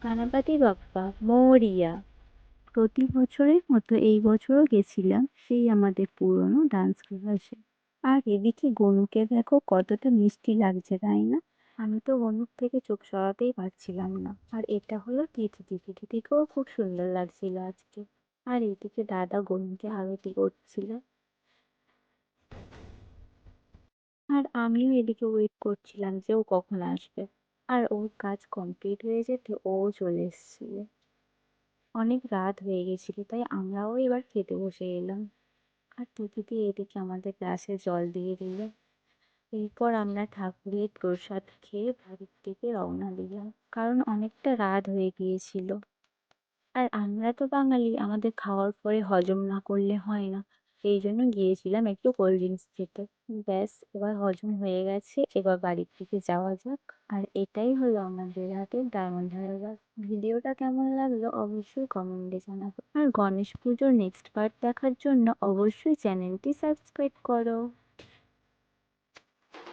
গণপতি বাপ্পা মরিয়া। প্রতি বছরের মতো এই বছরও গেছিলাম সেই আমাদের পুরনো ডান্স ক্লাসে। আর এদিকে গনুকে দেখো কতটা মিষ্টি লাগছে, তাই না? আমি তো গনুর থেকে চোখ সরাতেই পারছিলাম না। আর এটা হলো তিথি, তিথিকেও খুব সুন্দর লাগছিল আজকে। আর এদিকে দাদা গনুকে আরতি করছিল। আর আমিও এদিকে ওয়েট করছিলাম যে ও কখন আসবে। আর ওর কাজ কমপ্লিট হয়ে যেতে ও চলে এসেছিল। অনেক রাত হয়ে গেছিল, তাই আমরাও এবার খেতে বসে এলাম। আর তিথি এদিকে আমাদের গ্লাসে জল দিয়ে দিল। এরপর আমরা ঠাকুরের প্রসাদ খেয়ে বাড়ির দিকে রওনা দিলাম, কারণ অনেকটা রাত হয়ে গিয়েছিল। আর আমরা তো বাঙালি, আমাদের খাওয়ার পরে হজম না করলে হয় না। এই জন্য গিয়েছিলাম একটু কোল্ড ড্রিঙ্কস খেতে। ব্যাস, এবার হজম হয়ে গেছে, এবার বাড়ির দিকে যাওয়া যাক। আর এটাই হলো আমাদের হাতের ডায়মন্ড হারবার। ভিডিওটা কেমন লাগলো অবশ্যই কমেন্টে জানাবো। আর গণেশ পুজোর নেক্সট পার্ট দেখার জন্য অবশ্যই চ্যানেলটি সাবস্ক্রাইব করো।